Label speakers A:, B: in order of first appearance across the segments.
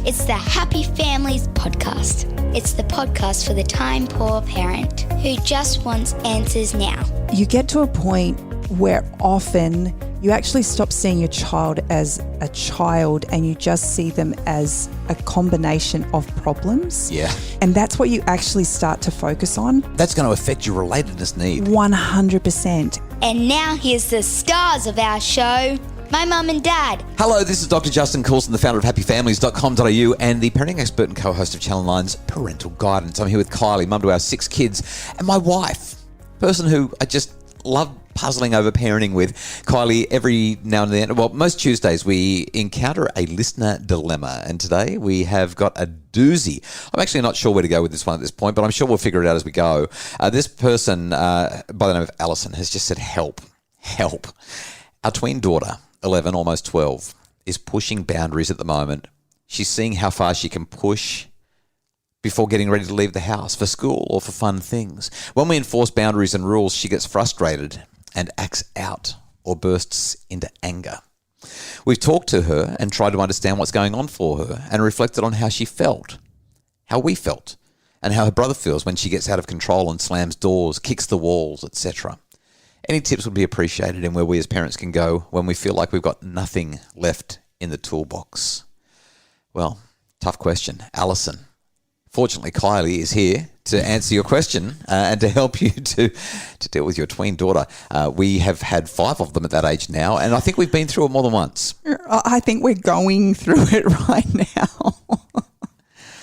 A: It's the Happy Families podcast. It's the podcast for the time-poor parent who just wants answers now.
B: You get to a point where often you actually stop seeing your child as a child and you just see them as a combination of problems.
C: Yeah.
B: And that's what you actually start to focus on.
C: That's going to affect your relatedness need.
B: 100%.
A: And now here's the stars of our show, my mum and dad.
C: Hello, this is Dr. Justin Coulson, the founder of happyfamilies.com.au and the parenting expert and co-host of Channel 9's Parental Guidance. I'm here with Kylie, mum to our 6 kids, and my wife, person who I just love puzzling over parenting with. Kylie, every now and then, well, most Tuesdays we encounter a listener dilemma, and today we have got a doozy. I'm actually not sure where to go with this one at this point, but I'm sure we'll figure it out as we go. This person, by the name of Alison, has just said, help. Our tween daughter, 11, almost 12, is pushing boundaries at the moment. She's seeing how far she can push before getting ready to leave the house for school or for fun things. When we enforce boundaries and rules, she gets frustrated and acts out or bursts into anger. We've talked to her and tried to understand what's going on for her and reflected on how she felt, how we felt, and how her brother feels when she gets out of control and slams doors, kicks the walls, etc. Any tips would be appreciated in where we as parents can go when we feel like we've got nothing left in the toolbox. Well, tough question. Alison. Fortunately, Kylie is here to answer your question and to help you to deal with your tween daughter. We have had 5 of them at that age now, and I think we've been through it more than once.
B: I think we're going through it right now.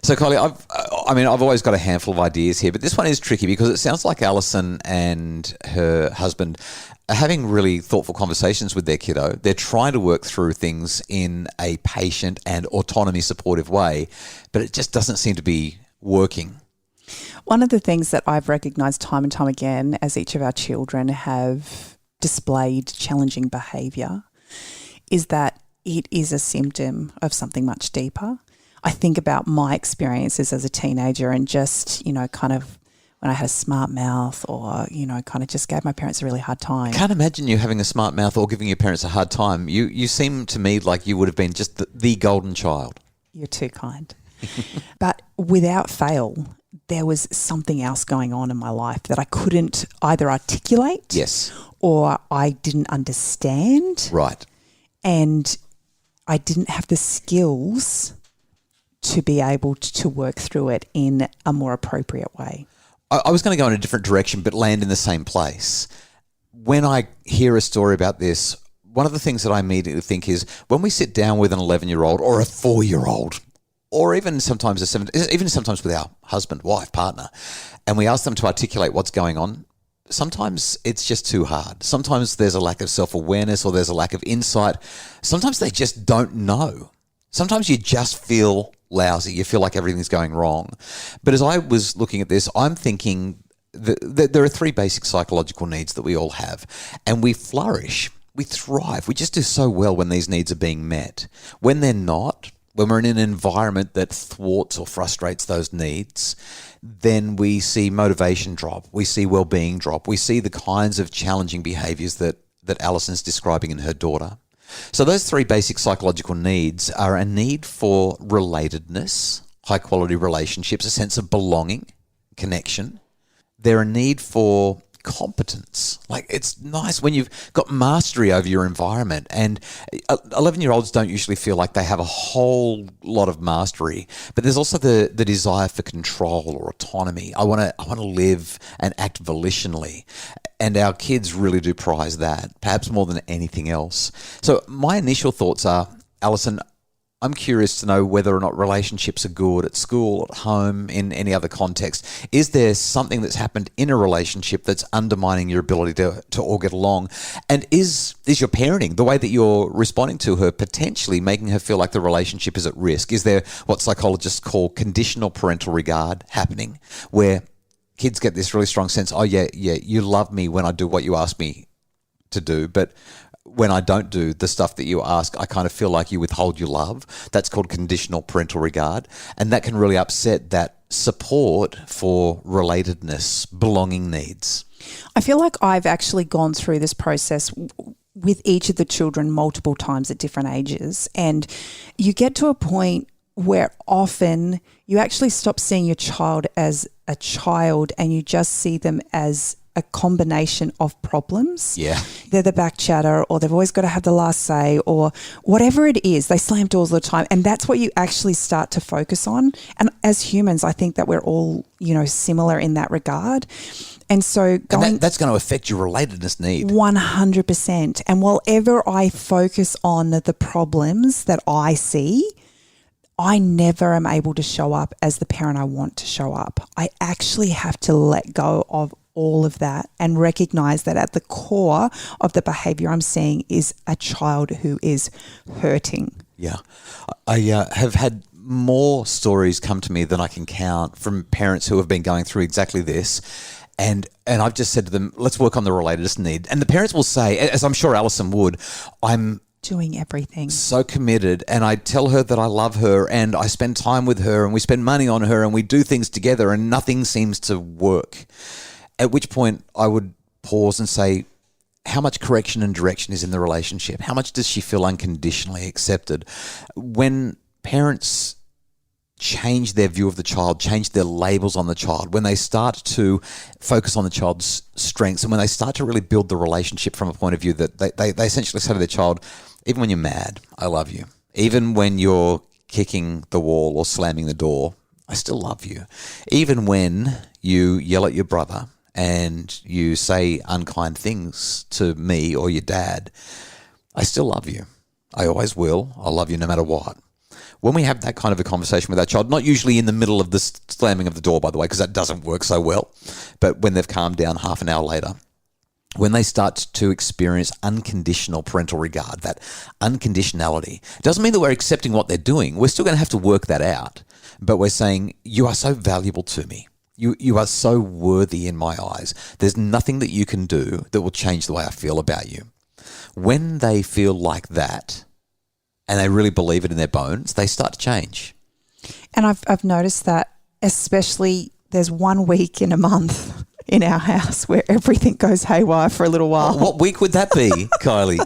C: So, Kylie, I've always got a handful of ideas here, but this one is tricky because it sounds like Alison and her husband are having really thoughtful conversations with their kiddo. They're trying to work through things in a patient and autonomy supportive way, but it just doesn't seem to be working.
B: One of the things that I've recognised time and time again as each of our children have displayed challenging behaviour is that it is a symptom of something much deeper. I think about my experiences as a teenager and just, kind of when I had a smart mouth or, kind of just gave my parents a really hard time.
C: Can't imagine you having a smart mouth or giving your parents a hard time. You seem to me like you would have been just the golden child.
B: You're too kind. But without fail, there was something else going on in my life that I couldn't either articulate or I didn't understand.
C: Right.
B: And I didn't have the skills to be able to work through it in a more appropriate way.
C: I was going to go in a different direction but land in the same place. When I hear a story about this, one of the things that I immediately think is when we sit down with an 11-year-old or a 4-year-old or even sometimes sometimes with our husband, wife, partner, and we ask them to articulate what's going on, sometimes it's just too hard. Sometimes there's a lack of self-awareness or there's a lack of insight. Sometimes they just don't know. Sometimes you just feel lousy. You feel like everything's going wrong. But as I was looking at this, I'm thinking that there are 3 basic psychological needs that we all have. And we flourish. We thrive. We just do so well when these needs are being met. When they're not, when we're in an environment that thwarts or frustrates those needs, then we see motivation drop. We see well-being drop. We see the kinds of challenging behaviours that Alison's describing in her daughter. So those 3 basic psychological needs are a need for relatedness, high-quality relationships, a sense of belonging, connection. They're a need for competence. Like, it's nice when you've got mastery over your environment, and 11-year-olds don't usually feel like they have a whole lot of mastery, but there's also the desire for control or autonomy. I want to live and act volitionally. And our kids really do prize that, perhaps more than anything else. So my initial thoughts are, Alison, I'm curious to know whether or not relationships are good at school, at home, in any other context. Is there something that's happened in a relationship that's undermining your ability to all get along? And is your parenting, the way that you're responding to her, potentially making her feel like the relationship is at risk? Is there what psychologists call conditional parental regard happening, where kids get this really strong sense, oh, yeah, you love me when I do what you ask me to do, but when I don't do the stuff that you ask, I kind of feel like you withhold your love. That's called conditional parental regard, and that can really upset that support for relatedness, belonging needs.
B: I feel like I've actually gone through this process with each of the children multiple times at different ages, and you get to a point where often you actually stop seeing your child as a child and you just see them as a combination of problems.
C: Yeah.
B: They're the back chatter, or they've always got to have the last say, or whatever it is. They slam doors all the time. And that's what you actually start to focus on. And as humans, I think that we're all, similar in that regard. And so
C: that's going to affect your relatedness need.
B: 100%. And whenever I focus on the problems that I see, I never am able to show up as the parent I want to show up. I actually have to let go of all of that and recognize that at the core of the behavior I'm seeing is a child who is hurting.
C: Yeah. I have had more stories come to me than I can count from parents who have been going through exactly this. And I've just said to them, let's work on the relatedness need. And the parents will say, as I'm sure Alison would, I'm
B: doing everything.
C: So committed, and I tell her that I love her and I spend time with her and we spend money on her and we do things together and nothing seems to work. At which point I would pause and say, how much correction and direction is in the relationship? How much does she feel unconditionally accepted? When parents change their view of the child, change their labels on the child, when they start to focus on the child's strengths and when they start to really build the relationship from a point of view that they essentially say to their child, even when you're mad, I love you. Even when you're kicking the wall or slamming the door, I still love you. Even when you yell at your brother and you say unkind things to me or your dad, I still love you. I always will. I'll love you no matter what. When we have that kind of a conversation with our child, not usually in the middle of the slamming of the door, by the way, because that doesn't work so well, but when they've calmed down half an hour later, when they start to experience unconditional parental regard, that unconditionality, it doesn't mean that we're accepting what they're doing. We're still going to have to work that out, but we're saying, you are so valuable to me. You are so worthy in my eyes. There's nothing that you can do that will change the way I feel about you. When they feel like that, and they really believe it in their bones, they start to change.
B: And I've noticed that, especially there's 1 week in a month in our house where everything goes haywire for a little while.
C: What week would that be, Kylie?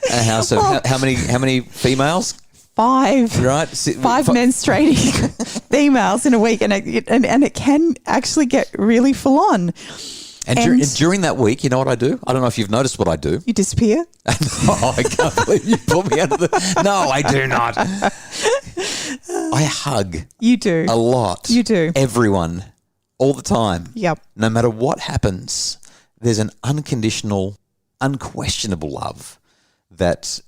C: A house of how many females?
B: 5.
C: Right.
B: 5 menstruating females in a week, and it can actually get really full on.
C: And during that week, you know what I do? I don't know if you've noticed what I do.
B: You disappear?
C: Oh, I can't believe you put me under the... No, I do not. I hug.
B: You do.
C: A lot.
B: You do.
C: Everyone. All the time.
B: Yep.
C: No matter what happens, there's an unconditional, unquestionable love that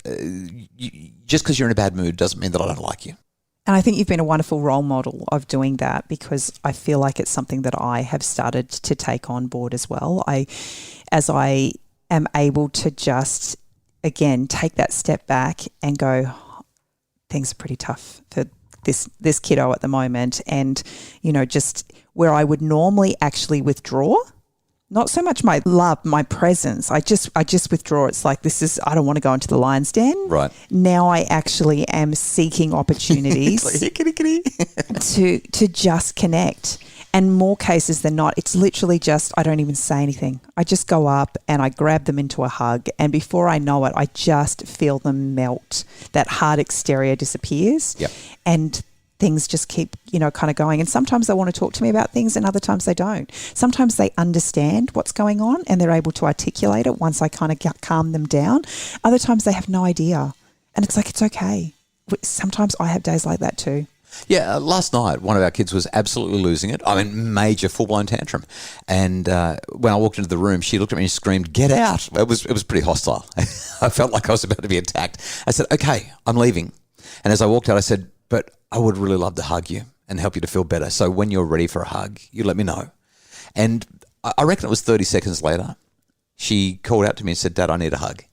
C: just because you're in a bad mood doesn't mean that I don't like you.
B: And I think you've been a wonderful role model of doing that, because I feel like it's something that I have started to take on board as well. As I am able to just, again, take that step back and go, things are pretty tough for this kiddo at the moment. And, just where I would normally actually withdraw, not so much my love, my presence. I just withdraw. It's like, I don't want to go into the lion's den.
C: Right.
B: Now I actually am seeking opportunities to just connect. And more cases than not, it's literally just, I don't even say anything. I just go up and I grab them into a hug. And before I know it, I just feel them melt. That hard exterior disappears.
C: Yep.
B: And things just keep, kind of going. And sometimes they want to talk to me about things and other times they don't. Sometimes they understand what's going on and they're able to articulate it once I kind of calm them down. Other times they have no idea. And it's like, it's okay. Sometimes I have days like that too.
C: Yeah, last night, one of our kids was absolutely losing it. I mean, major full-blown tantrum. And when I walked into the room, she looked at me and screamed, "Get out." It was pretty hostile. I felt like I was about to be attacked. I said, "Okay, I'm leaving." And as I walked out, I said, "But I would really love to hug you and help you to feel better. So when you're ready for a hug, you let me know." And I reckon it was 30 seconds later, she called out to me and said, "Dad, I need a hug."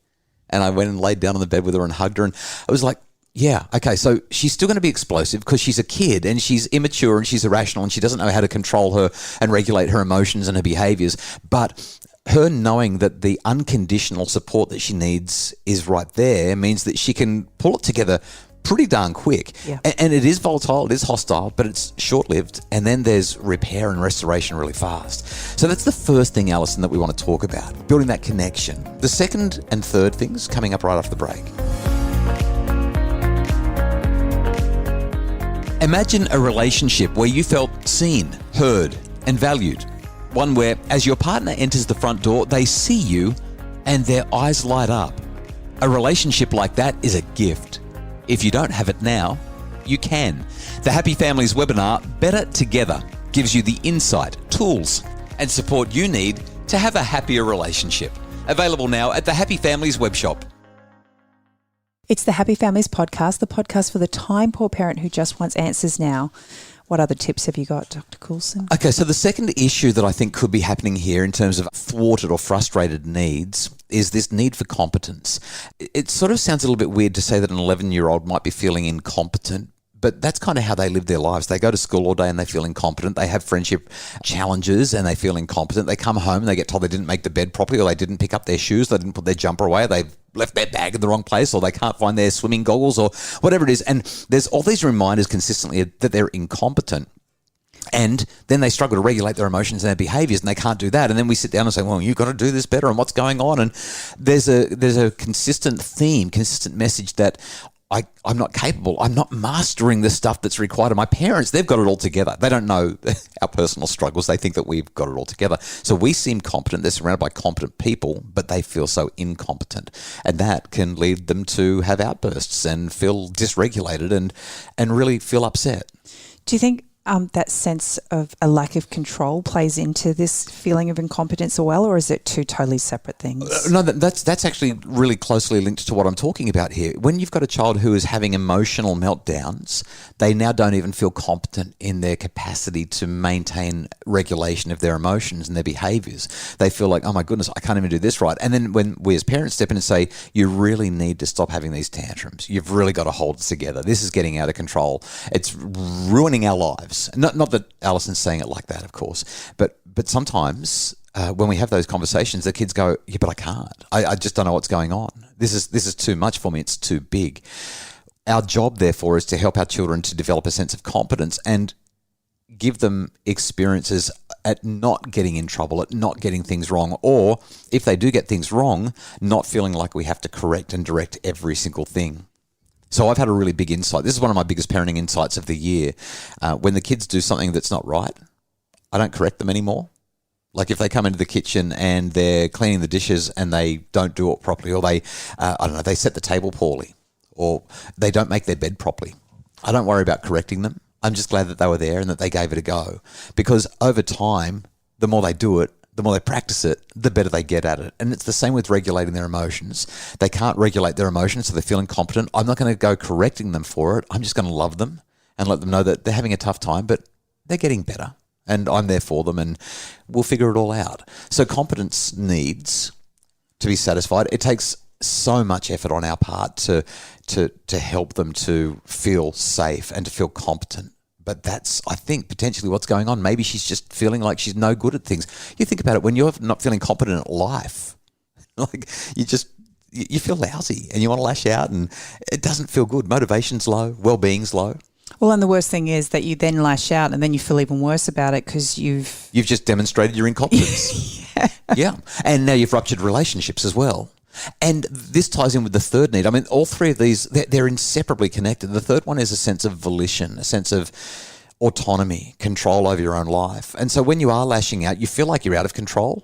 C: And I went and laid down on the bed with her and hugged her. And I was like, yeah, okay, so she's still going to be explosive because she's a kid and she's immature and she's irrational and she doesn't know how to control her and regulate her emotions and her behaviors. But her knowing that the unconditional support that she needs is right there means that she can pull it together pretty darn quick.
B: Yeah.
C: And it is volatile, it is hostile, but it's short-lived. And then there's repair and restoration really fast. So that's the first thing, Alison, that we want to talk about, building that connection. The second and third things coming up right after the break. Imagine a relationship where you felt seen, heard, and valued. One where, as your partner enters the front door, they see you and their eyes light up. A relationship like that is a gift. If you don't have it now, you can. The Happy Families webinar, Better Together, gives you the insight, tools, and support you need to have a happier relationship. Available now at the Happy Families webshop.
B: It's the Happy Families podcast, the podcast for the time-poor parent who just wants answers now. What other tips have you got, Dr. Coulson?
C: Okay, so the second issue that I think could be happening here in terms of thwarted or frustrated needs is this need for competence. It sort of sounds a little bit weird to say that an 11-year-old might be feeling incompetent, but that's kind of how they live their lives. They go to school all day and they feel incompetent. They have friendship challenges and they feel incompetent. They come home and they get told they didn't make the bed properly, or they didn't pick up their shoes, they didn't put their jumper away, they've left their bag in the wrong place, or they can't find their swimming goggles, or whatever it is. And there's all these reminders consistently that they're incompetent. And then they struggle to regulate their emotions and their behaviours, and they can't do that. And then we sit down and say, well, you've got to do this better, and what's going on? And there's a consistent theme, consistent message that I'm not capable. I'm not mastering the stuff that's required of my parents. They've got it all together. They don't know our personal struggles. They think that we've got it all together. So we seem competent. They're surrounded by competent people, but they feel so incompetent. And that can lead them to have outbursts and feel dysregulated and really feel upset.
B: Do you think that sense of a lack of control plays into this feeling of incompetence as well, or is it two totally separate things?
C: No, that's actually really closely linked to what I'm talking about here. When you've got a child who is having emotional meltdowns, they now don't even feel competent in their capacity to maintain regulation of their emotions and their behaviours. They feel like, oh my goodness, I can't even do this right. And then when we as parents step in and say, you really need to stop having these tantrums. You've really got to hold it together. This is getting out of control. It's ruining our lives. Not that Alison's saying it like that, of course, but sometimes when we have those conversations, the kids go, yeah, but I can't. I just don't know what's going on. This is too much for me. It's too big. Our job, therefore, is to help our children to develop a sense of competence and give them experiences at not getting in trouble, at not getting things wrong, or if they do get things wrong, not feeling like we have to correct and direct every single thing. So I've had a really big insight. This is one of my biggest parenting insights of the year. When the kids do something that's not right, I don't correct them anymore. Like if they come into the kitchen and they're cleaning the dishes and they don't do it properly, or they set the table poorly, or they don't make their bed properly, I don't worry about correcting them. I'm just glad that they were there and that they gave it a go. Because over time, the more they do it, the more they practice it, the better they get at it. And it's the same with regulating their emotions. They can't regulate their emotions, so they feel incompetent. I'm not going to go correcting them for it. I'm just going to love them and let them know that they're having a tough time, but they're getting better. And I'm there for them, and we'll figure it all out. So competence needs to be satisfied. It takes so much effort on our part to help them to feel safe and to feel competent. But that's, I think, potentially what's going on. Maybe she's just feeling like she's no good at things. You think about it, when you're not feeling competent at life, like you feel lousy and you want to lash out, and it doesn't feel good. Motivation's low, well-being's low.
B: Well, and the worst thing is that you then lash out and then you feel even worse about it because you've
C: just demonstrated your incompetence. Yeah. And now you've ruptured relationships as well. And this ties in with the third need. I mean, all three of these, they're inseparably connected. The third one is a sense of volition, a sense of autonomy, control over your own life. And so when you are lashing out, you feel like you're out of control.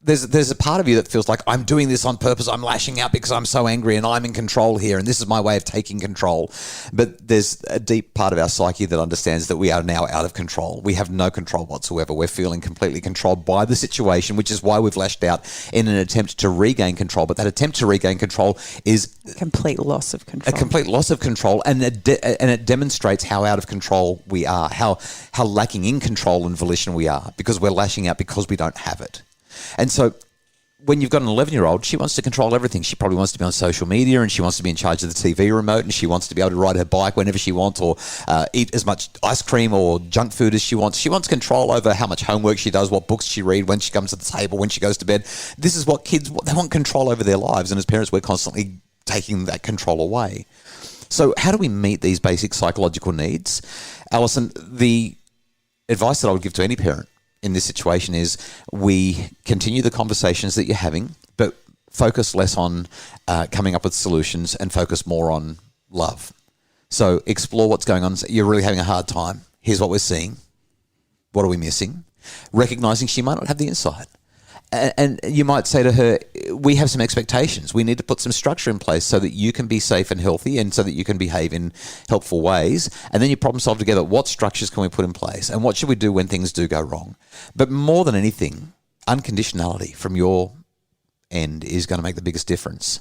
C: There's a part of you that feels like, I'm doing this on purpose. I'm lashing out because I'm so angry and I'm in control here, and this is my way of taking control. But there's a deep part of our psyche that understands that we are now out of control. We have no control whatsoever. We're feeling completely controlled by the situation, which is why we've lashed out in an attempt to regain control. But that attempt to regain control is
B: complete loss of control.
C: A complete loss of control, and it demonstrates how out of control we are, how lacking in control and volition we are, because we're lashing out because we don't have it. And so when you've got an 11-year-old, she wants to control everything. She probably wants to be on social media, and she wants to be in charge of the TV remote, and she wants to be able to ride her bike whenever she wants, or eat as much ice cream or junk food as she wants. She wants control over how much homework she does, what books she reads, when she comes to the table, when she goes to bed. This is what kids, they want control over their lives. And as parents, we're constantly taking that control away. So how do we meet these basic psychological needs? Alison, the advice that I would give to any parent in this situation is we continue the conversations that you're having, but focus less on coming up with solutions and focus more on love. So explore what's going on. You're really having a hard time. Here's what we're seeing. What are we missing? Recognizing she might not have the insight. And you might say to her, we have some expectations. We need to put some structure in place so that you can be safe and healthy and so that you can behave in helpful ways. And then you problem solve together. What structures can we put in place? And what should we do when things do go wrong? But more than anything, unconditionality from your end is going to make the biggest difference.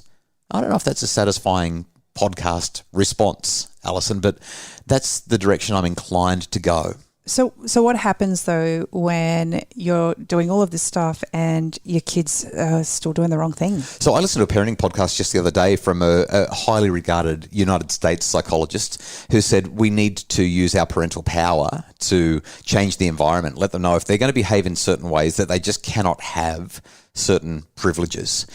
C: I don't know if that's a satisfying podcast response, Alison, but that's the direction I'm inclined to go.
B: So what happens though when you're doing all of this stuff and your kids are still doing the wrong thing?
C: So I listened to a parenting podcast just the other day from a highly regarded United States psychologist who said we need to use our parental power to change the environment, let them know if they're going to behave in certain ways that they just cannot have certain privileges.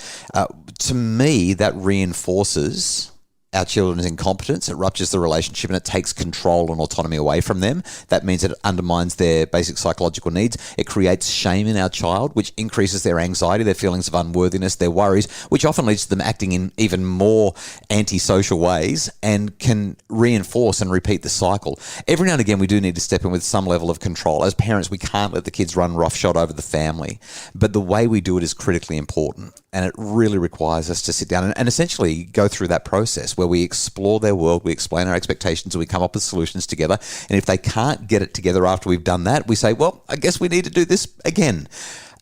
C: To me, that reinforces our children's incompetence. It ruptures the relationship and it takes control and autonomy away from them. That means it undermines their basic psychological needs. It creates shame in our child, which increases their anxiety, their feelings of unworthiness, their worries, which often leads to them acting in even more antisocial ways and can reinforce and repeat the cycle. Every now and again, we do need to step in with some level of control. As parents, we can't let the kids run roughshod over the family, but the way we do it is critically important. And it really requires us to sit down and essentially go through that process where we explore their world, we explain our expectations, and we come up with solutions together. And if they can't get it together after we've done that, we say, well, I guess we need to do this again.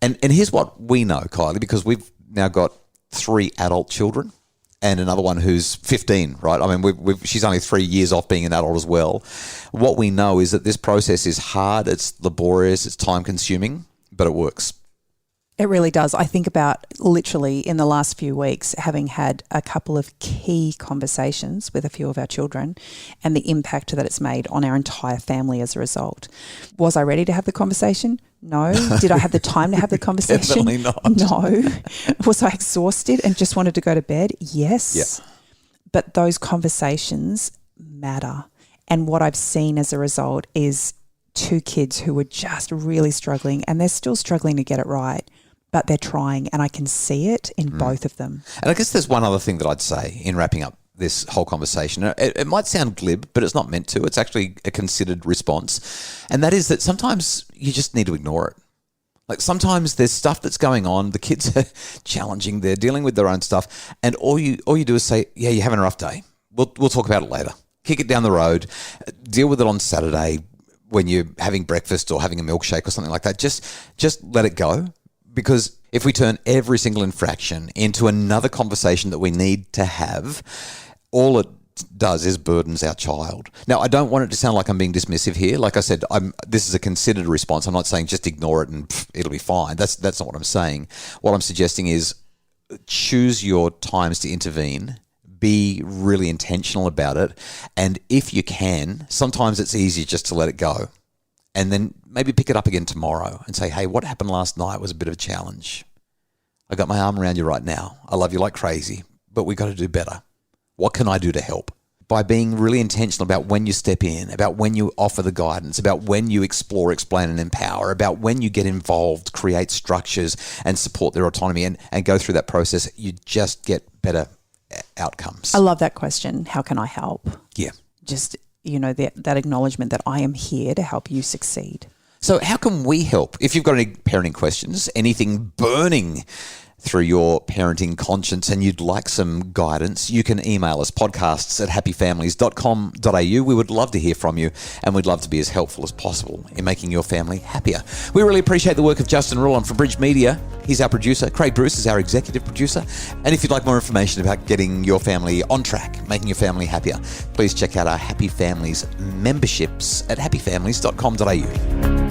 C: And here's what we know, Kylie, because we've now got 3 adult children and another one who's 15, right? I mean, she's only 3 years off being an adult as well. What we know is that this process is hard, it's laborious, it's time-consuming, but it works.
B: It really does. I think about literally in the last few weeks having had a couple of key conversations with a few of our children and the impact that it's made on our entire family as a result. Was I ready to have the conversation? No. Did I have the time to have the conversation?
C: Definitely not.
B: No. Was I exhausted and just wanted to go to bed? Yes.
C: Yeah.
B: But those conversations matter. And what I've seen as a result is 2 kids who were just really struggling, and they're still struggling to get it right, but they're trying, and I can see it in both of them.
C: And I guess there's one other thing that I'd say in wrapping up this whole conversation. It might sound glib, but it's not meant to. It's actually a considered response. And that is that sometimes you just need to ignore it. Like sometimes there's stuff that's going on. The kids are challenging. They're dealing with their own stuff. And all you do is say, yeah, you're having a rough day. We'll talk about it later. Kick it down the road. Deal with it on Saturday when you're having breakfast or having a milkshake or something like that. Just let it go. Because if we turn every single infraction into another conversation that we need to have, all it does is burdens our child. Now, I don't want it to sound like I'm being dismissive here. Like I said, this is a considered response. I'm not saying just ignore it and it'll be fine. That's not what I'm saying. What I'm suggesting is choose your times to intervene. Be really intentional about it. And if you can, sometimes it's easier just to let it go. And then maybe pick it up again tomorrow and say, hey, what happened last night was a bit of a challenge. I got my arm around you right now. I love you like crazy, but we got to do better. What can I do to help? By being really intentional about when you step in, about when you offer the guidance, about when you explore, explain and empower, about when you get involved, create structures and support their autonomy and go through that process, you just get better outcomes.
B: I love that question. How can I help?
C: Yeah.
B: Just that acknowledgement that I am here to help you succeed.
C: So how can we help? If you've got any parenting questions, anything burning through your parenting conscience and you'd like some guidance, you can email us podcasts@happyfamilies.com.au. We would love to hear from you and we'd love to be as helpful as possible in making your family happier. We really appreciate the work of Justin Rulon from Bridge Media. He's our producer. Craig Bruce is our executive producer. And if you'd like more information about getting your family on track, making your family happier, please check out our Happy Families memberships at happyfamilies.com.au.